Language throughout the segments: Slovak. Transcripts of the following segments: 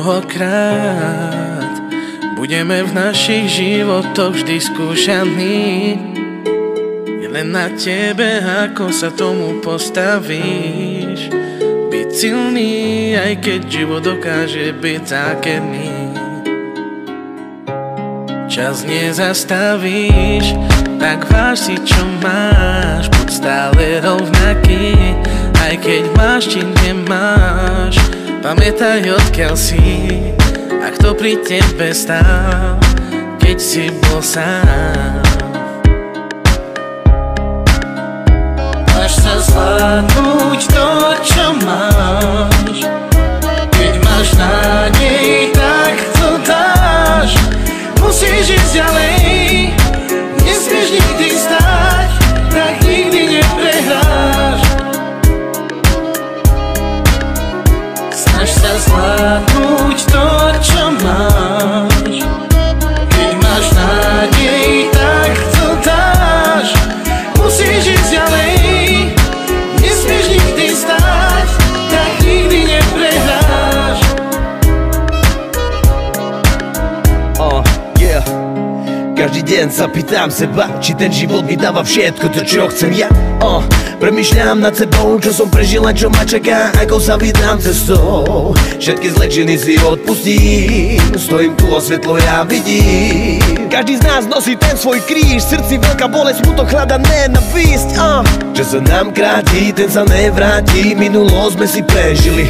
mnohokrát budeme v našich životoch vždy skúšaní. Je len na tebe, ako sa tomu postavíš. Byť silný, aj keď život dokáže byť zákerný. Čas nezastavíš, tak váž si, čo máš. Buď stále rovnaký, aj keď máš, či nemáš. Pamätaj, odkiaľ si a kto pri tebe stál, keď si bol sám. Máš sa zvládnuť to, čo máš. Keď máš nádej, tak to dáš. Musíš ísť ďalej, nesmieš nikdy stáť, tak nikdy neprehráš. Snaž sa zvládnuť to, čo máš. Keď máš nádej, tak to dáš. Musíš ísť ďalej, nesmieš nikdy stáť, tak nikdy neprehráš. Každý deň sa pýtam seba, či ten život mi dáva všetko to, čo chcem ja. Premýšľam nad sebou, čo som prežil a čo ma čaká, ako sa vydám cestou. Všetky zlečiny si odpustím, stojím tu a svetlo ja vidím. Každý z nás nosí ten svoj kríž, v srdci veľká bolesť, smutok, hlad a nenávisť. Čo sa nám kráti, ten sa nevráti, minulosť sme si prežili.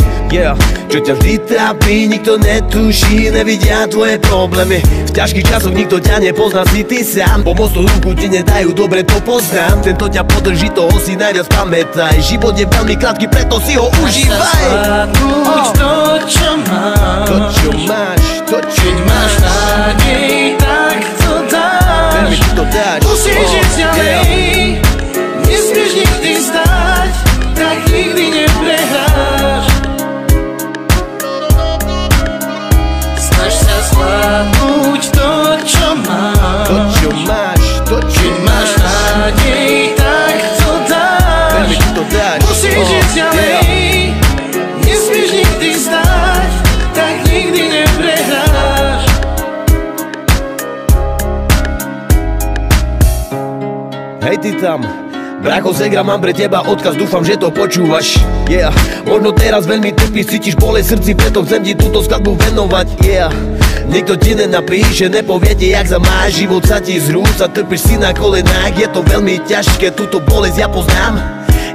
Čo ťa vždy trápi, nikto netuší, nevidia tvoje problémy. V ťažkých časoch nikto ťa nepozná, si ty sám. Pomocnú ruku ti nedajú, dobre to poznám. Tento ťa podrží, toho si najviac pamätaj. Život je veľmi krátky, preto si ho užívaj. Zvládnuť to, čo máš. To, čo máš, to, čo keď máš nádej, tak to dáš. Veľmi ti to dáš. Musíš ísť ďalej, nesmieš nikdy stáť, tak nikdy neprehráš. Snaž sa zvládnuť to, čo máš. To, čo máš, to, čo keď máš nádej, tak to dáš. Veľmi ti to dáš. Musíš ísť ďalej, nesmieš nikdy stáť, tak nikdy neprehráš. Hej ty tam, Bracho Segra, mám pre teba odkaz, dúfam, že to počúvaš. Možno teraz veľmi trpíš, cítiš bolesť v srdci, preto chcem ti túto skladbu venovať. Nikto ti nenapíše, nepovie ti, jak sa máš, život sa ti zrúca, trpíš si na kolenách, je to veľmi ťažké, túto bolesť ja poznám.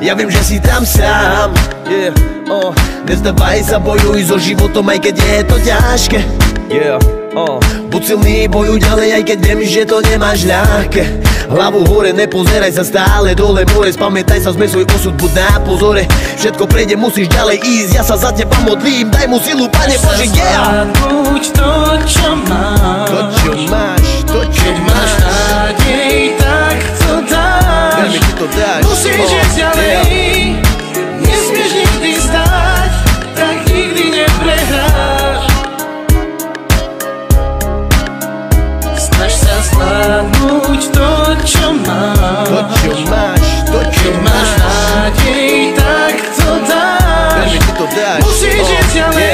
Ja viem, že si tam sám. Nezdávaj sa, bojuj so životom, aj keď je to ťažké. Buď silný, bojuj ďalej, aj keď viem, že to nemáš ľahké. Hlavu hore, nepozeraj sa stále dole, more, spamätaj sa, sme svoj osud, buď na pozore. Všetko prejde, musíš ďalej ísť, ja sa za teba modlím, daj mu silu, Pane Bože, zvládnuť to, čo máš. To, čo máš, to, čo keď máš nádej, tak to dáš. Veľmi ti to dáš. Musíš ísť ďalej, nesmieš nikdy stáť, tak nikdy neprehráš. Snaž sa zvládnuť to, čo máš. To, čo máš, to, čo keď máš nádej, tak to dáš. Veľmi ti to dáš. Musíš ísť ďalej,